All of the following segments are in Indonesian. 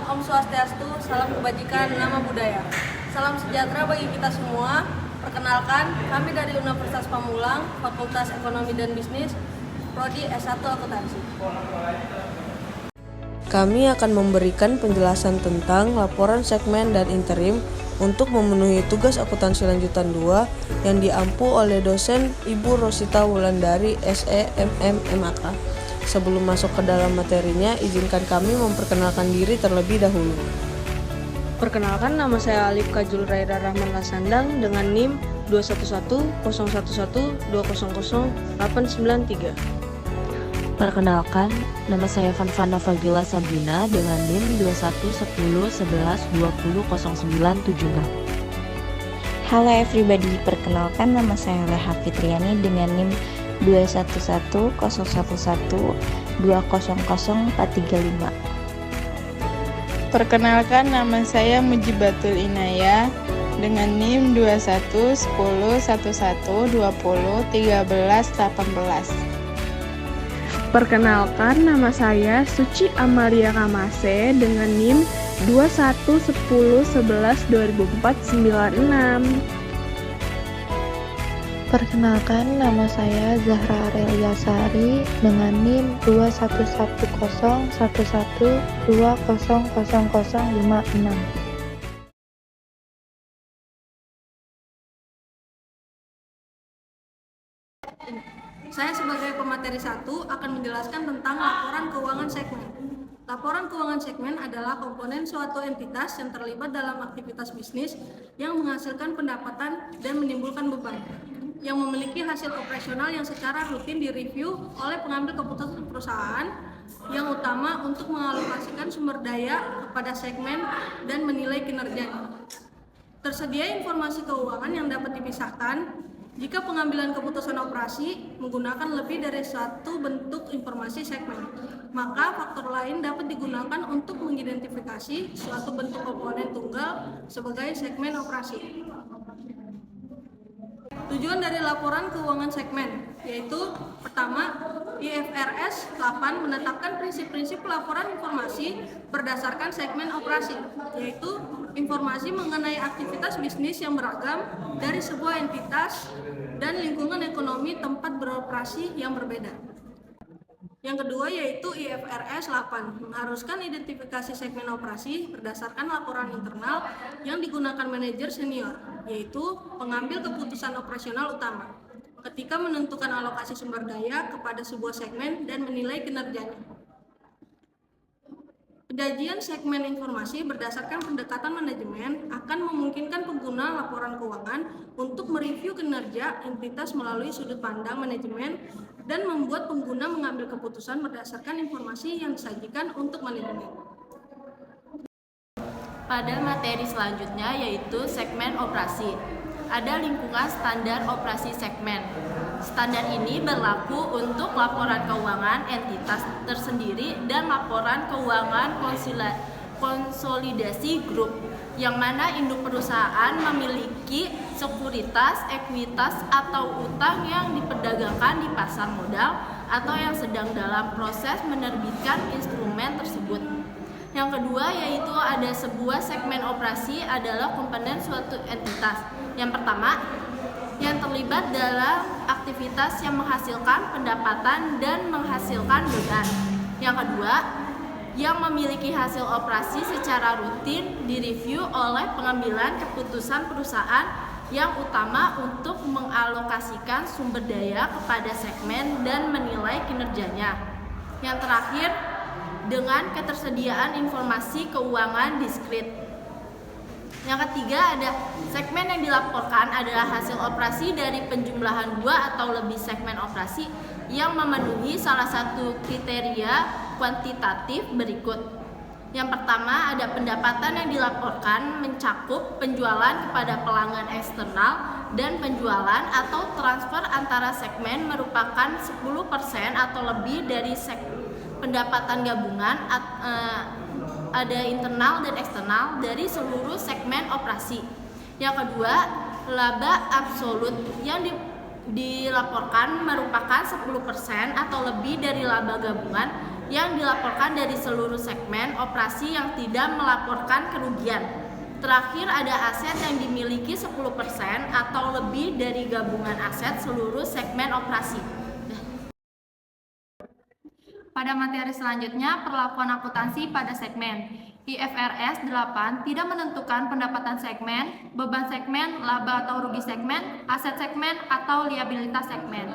Om Swastiastu, salam kebajikan, nama budaya. Salam sejahtera bagi kita semua. Perkenalkan, kami dari Universitas Pamulang, Fakultas Ekonomi dan Bisnis, Prodi S1 Akuntansi. Kami akan memberikan penjelasan tentang laporan segmen dan interim untuk memenuhi tugas akuntansi lanjutan 2 yang diampu oleh dosen Ibu Rosita Wulandari SE MM MAK. Sebelum masuk ke dalam materinya, izinkan kami memperkenalkan diri terlebih dahulu. Perkenalkan, nama saya Alif Kajul Raira Rahman Lasandang dengan NIM 2110112000893. Perkenalkan, nama saya Vanvana Fagila Sabrina dengan NIM 211111200976. Halo everybody, perkenalkan nama saya Leha Fitriani dengan NIM 2110111200435. Perkenalkan, nama saya Mujibatul Inaya dengan NIM 211111201318. Perkenalkan, nama saya Suci Amalia Kamase dengan NIM 211111200496. Perkenalkan, nama saya Zahra Aurelia Sari dengan NIM 211111200056. Saya sebagai pemateri 1 akan menjelaskan tentang laporan keuangan segmen. Laporan keuangan segmen adalah komponen suatu entitas yang terlibat dalam aktivitas bisnis yang menghasilkan pendapatan dan menimbulkan beban, yang memiliki hasil operasional yang secara rutin direview oleh pengambil keputusan perusahaan, yang utama untuk mengalokasikan sumber daya kepada segmen dan menilai kinerjanya. Tersedia informasi keuangan yang dapat dipisahkan jika pengambilan keputusan operasi menggunakan lebih dari satu bentuk informasi segmen, maka faktor lain dapat digunakan untuk mengidentifikasi suatu bentuk komponen tunggal sebagai segmen operasi. Tujuan dari laporan keuangan segmen yaitu pertama, IFRS 8 menetapkan prinsip-prinsip pelaporan informasi berdasarkan segmen operasi, yaitu informasi mengenai aktivitas bisnis yang beragam dari sebuah entitas dan lingkungan ekonomi tempat beroperasi yang berbeda. Yang kedua yaitu IFRS 8 mengharuskan identifikasi segmen operasi berdasarkan laporan internal yang digunakan manajer senior, yaitu pengambil keputusan operasional utama, ketika menentukan alokasi sumber daya kepada sebuah segmen dan menilai kinerjanya. Penyajian segmen informasi berdasarkan pendekatan manajemen akan memungkinkan pengguna laporan keuangan untuk mereview kinerja entitas melalui sudut pandang manajemen dan membuat pengguna mengambil keputusan berdasarkan informasi yang disajikan untuk manajemen. Pada materi selanjutnya yaitu segmen operasi. Ada lingkungan standar operasi segmen. Standar ini berlaku untuk laporan keuangan entitas tersendiri dan laporan keuangan konsolidasi grup, yang mana induk perusahaan memiliki sekuritas, ekuitas, atau utang yang diperdagangkan di pasar modal atau yang sedang dalam proses menerbitkan instrumen tersebut. Yang kedua yaitu ada sebuah segmen operasi adalah komponen suatu entitas. Yang pertama, yang terlibat dalam aktivitas yang menghasilkan pendapatan dan menghasilkan beban. Yang kedua, yang memiliki hasil operasi secara rutin direview oleh pengambilan keputusan perusahaan yang utama untuk mengalokasikan sumber daya kepada segmen dan menilai kinerjanya. Yang terakhir, dengan ketersediaan informasi keuangan diskrit. Yang ketiga ada segmen yang dilaporkan adalah hasil operasi dari penjumlahan 2 atau lebih segmen operasi yang memenuhi salah satu kriteria kuantitatif berikut. Yang pertama ada pendapatan yang dilaporkan mencakup penjualan kepada pelanggan eksternal dan penjualan atau transfer antara segmen merupakan 10% atau lebih dari pendapatan gabungan ada internal dan eksternal dari seluruh segmen operasi. Yang kedua, laba absolut yang dilaporkan merupakan 10% atau lebih dari laba gabungan yang dilaporkan dari seluruh segmen operasi yang tidak melaporkan kerugian. Terakhir, ada aset yang dimiliki 10% atau lebih dari gabungan aset seluruh segmen operasi. Pada materi selanjutnya, perlakuan akuntansi pada segmen. IFRS 8 tidak menentukan pendapatan segmen, beban segmen, laba atau rugi segmen, aset segmen, atau liabilitas segmen.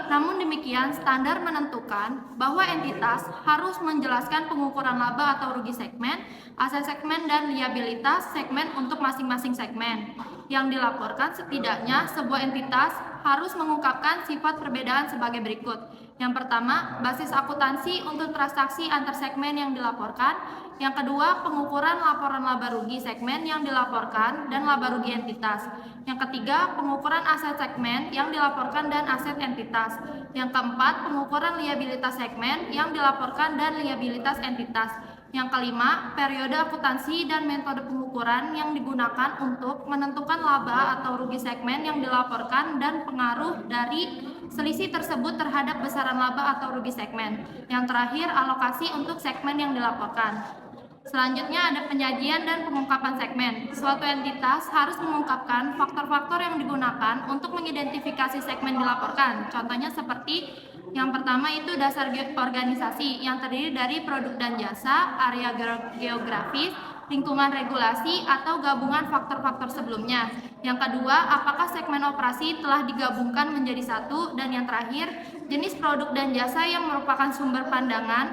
Namun demikian, standar menentukan bahwa entitas harus menjelaskan pengukuran laba atau rugi segmen, aset segmen, dan liabilitas segmen untuk masing-masing segmen. Yang dilaporkan setidaknya sebuah entitas harus mengungkapkan sifat perbedaan sebagai berikut. Yang pertama, basis akuntansi untuk transaksi antar segmen yang dilaporkan. Yang kedua, pengukuran laporan laba rugi segmen yang dilaporkan dan laba rugi entitas. Yang ketiga, pengukuran aset segmen yang dilaporkan dan aset entitas. Yang keempat, pengukuran liabilitas segmen yang dilaporkan dan liabilitas entitas. Yang kelima, periode akuntansi dan metode pengukuran yang digunakan untuk menentukan laba atau rugi segmen yang dilaporkan dan pengaruh dari selisih tersebut terhadap besaran laba atau rugi segmen. Yang terakhir, alokasi untuk segmen yang dilaporkan. Selanjutnya ada penyajian dan pengungkapan segmen. Suatu entitas harus mengungkapkan faktor-faktor yang digunakan untuk mengidentifikasi segmen dilaporkan. Contohnya seperti yang pertama itu dasar organisasi yang terdiri dari produk dan jasa, area geografis, lingkungan regulasi, atau gabungan faktor-faktor sebelumnya. Yang kedua, apakah segmen operasi telah digabungkan menjadi satu, dan yang terakhir, jenis produk dan jasa yang merupakan sumber pandangan,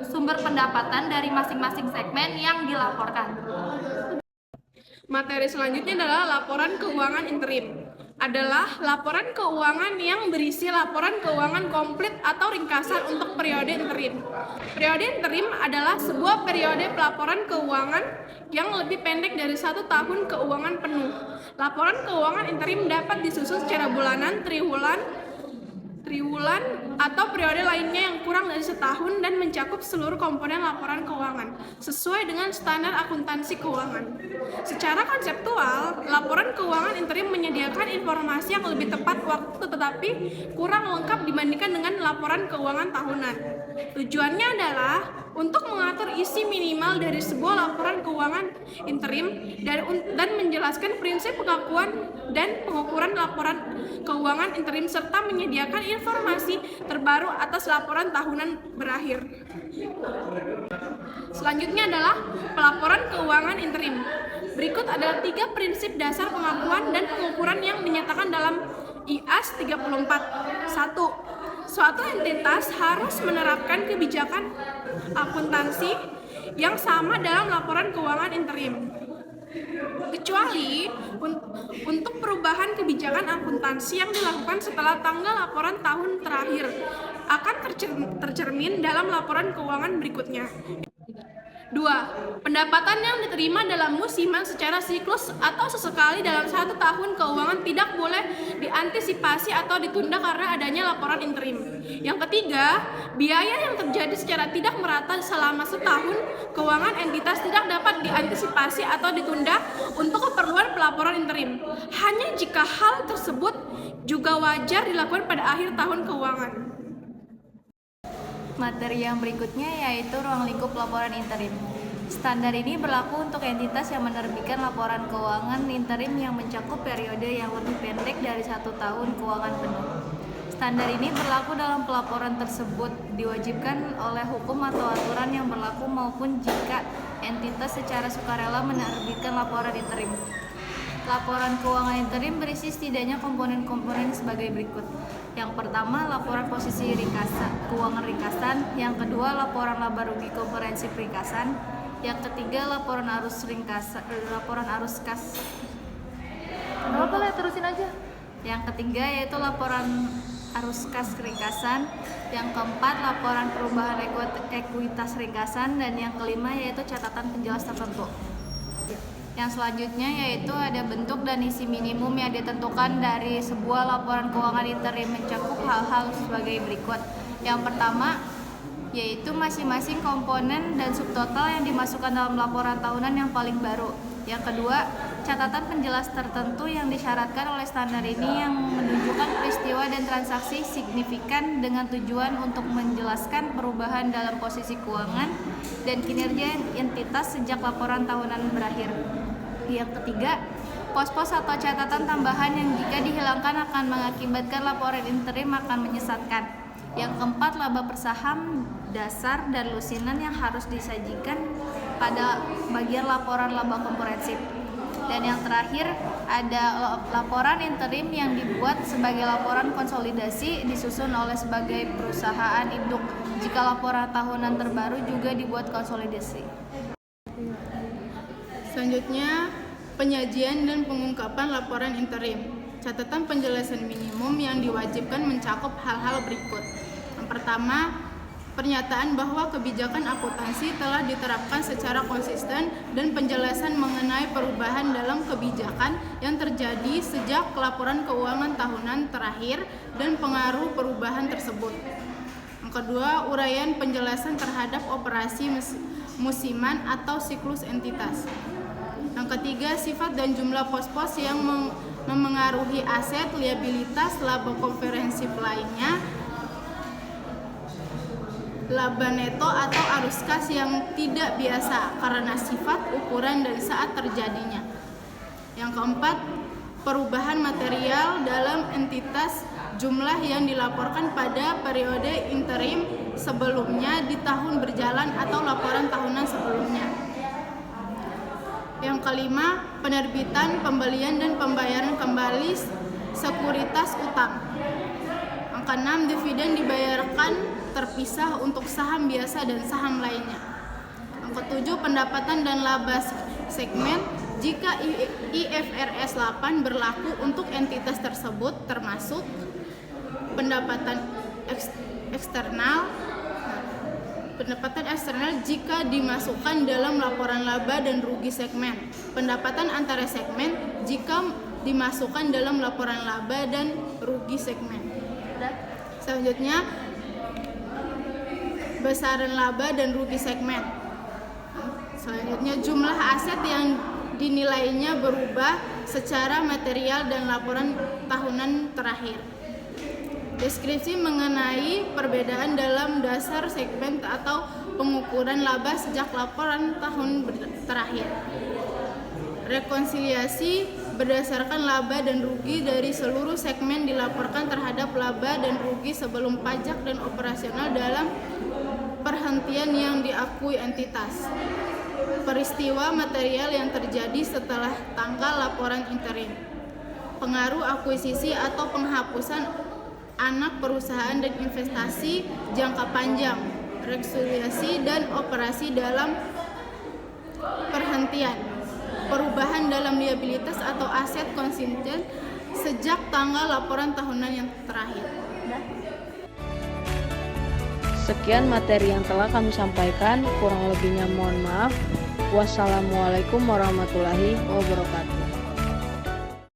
sumber pendapatan dari masing-masing segmen yang dilaporkan. Materi selanjutnya adalah laporan keuangan interim. Adalah laporan keuangan yang berisi laporan keuangan komplit atau ringkasan untuk periode interim. Periode interim adalah sebuah periode pelaporan keuangan yang lebih pendek dari 1 tahun keuangan penuh. Laporan keuangan interim dapat disusun secara bulanan, triwulan, atau periode lainnya yang kurang dari setahun dan mencakup seluruh komponen laporan keuangan sesuai dengan standar akuntansi keuangan. Secara konseptual, laporan keuangan interim menyediakan informasi yang lebih tepat waktu tetapi kurang lengkap dibandingkan dengan laporan keuangan tahunan. Tujuannya adalah untuk mengatur isi minimal dari sebuah laporan keuangan interim dan menjelaskan prinsip pengakuan dan pengukuran laporan keuangan interim serta menyediakan informasi terbaru atas laporan tahunan berakhir. Selanjutnya adalah pelaporan keuangan interim. Berikut adalah 3 prinsip dasar pengakuan dan pengukuran yang dinyatakan dalam IAS 34. 1. Suatu entitas harus menerapkan kebijakan akuntansi yang sama dalam laporan keuangan interim. Kecuali untuk perubahan kebijakan akuntansi yang dilakukan setelah tanggal laporan tahun terakhir akan tercermin dalam laporan keuangan berikutnya. 2. Pendapatan yang diterima dalam musiman secara siklus atau sesekali dalam 1 tahun keuangan tidak boleh diantisipasi atau ditunda karena adanya laporan interim. Yang ketiga, biaya yang terjadi secara tidak merata selama setahun keuangan entitas tidak dapat diantisipasi atau ditunda untuk keperluan pelaporan interim. Hanya jika hal tersebut juga wajar dilakukan pada akhir tahun keuangan. Materi yang berikutnya yaitu ruang lingkup laporan interim. Standar ini berlaku untuk entitas yang menerbitkan laporan keuangan interim yang mencakup periode yang lebih pendek dari 1 tahun keuangan penuh. Standar ini berlaku dalam pelaporan tersebut diwajibkan oleh hukum atau aturan yang berlaku maupun jika entitas secara sukarela menerbitkan laporan interim. Laporan keuangan interim berisi setidaknya komponen-komponen sebagai berikut. Yang pertama, laporan posisi keuangan ringkasan. Yang kedua, laporan laba rugi komprehensif ringkasan. Yang ketiga, laporan arus kas. Kenapa lah, terusin aja. Yang ketiga yaitu laporan arus kas ringkasan. Yang keempat, laporan perubahan ekuitas ringkasan. Dan yang kelima yaitu catatan penjelas tertentu. Yang selanjutnya yaitu ada bentuk dan isi minimum yang ditentukan dari sebuah laporan keuangan interim mencakup hal-hal sebagai berikut. Yang pertama yaitu masing-masing komponen dan subtotal yang dimasukkan dalam laporan tahunan yang paling baru. Yang kedua, catatan penjelas tertentu yang disyaratkan oleh standar ini yang menunjukkan peristiwa dan transaksi signifikan dengan tujuan untuk menjelaskan perubahan dalam posisi keuangan dan kinerja entitas sejak laporan tahunan berakhir. Yang ketiga, pos-pos atau catatan tambahan yang jika dihilangkan akan mengakibatkan laporan interim akan menyesatkan. Yang keempat, laba per saham, dasar, dan lusinan yang harus disajikan pada bagian laporan laba komprehensif. Dan yang terakhir, ada laporan interim yang dibuat sebagai laporan konsolidasi disusun oleh sebagai perusahaan induk jika laporan tahunan terbaru juga dibuat konsolidasi. Selanjutnya, penyajian dan pengungkapan laporan interim. Catatan penjelasan minimum yang diwajibkan mencakup hal-hal berikut. Yang pertama, pernyataan bahwa kebijakan akuntansi telah diterapkan secara konsisten dan penjelasan mengenai perubahan dalam kebijakan yang terjadi sejak laporan keuangan tahunan terakhir dan pengaruh perubahan tersebut. Yang kedua, uraian penjelasan terhadap operasi musiman atau siklus entitas. Yang ketiga, sifat dan jumlah pos-pos yang memengaruhi aset, liabilitas, laba komprehensif lainnya, laba neto atau arus kas yang tidak biasa karena sifat, ukuran, dan saat terjadinya. Yang keempat, perubahan material dalam entitas, jumlah yang dilaporkan pada periode interim sebelumnya di tahun berjalan atau laporan tahunan sebelumnya. Yang kelima, penerbitan, pembelian, dan pembayaran kembali sekuritas utang. Yang keenam, dividen dibayarkan terpisah untuk saham biasa dan saham lainnya. Yang ketujuh, pendapatan dan laba segmen jika IFRS 8 berlaku untuk entitas tersebut, termasuk pendapatan eksternal jika dimasukkan dalam laporan laba dan rugi segmen, pendapatan antara segmen jika dimasukkan dalam laporan laba dan rugi segmen. Selanjutnya, besaran laba dan rugi segmen. Selanjutnya, jumlah aset yang dinilainya berubah secara material dan laporan tahunan terakhir. Deskripsi mengenai perbedaan dalam dasar segmen atau pengukuran laba sejak laporan tahun terakhir. Rekonsiliasi berdasarkan laba dan rugi dari seluruh segmen dilaporkan terhadap laba dan rugi sebelum pajak dan operasional dalam perhentian yang diakui entitas. Peristiwa material yang terjadi setelah tanggal laporan interim. Pengaruh akuisisi atau penghapusan anak perusahaan dan investasi jangka panjang. Rekonsiliasi dan operasi dalam perhentian. Perubahan dalam liabilitas atau aset kontingent sejak tanggal laporan tahunan yang terakhir. Sekian materi yang telah kami sampaikan, kurang lebihnya mohon maaf. Wassalamualaikum warahmatullahi wabarakatuh.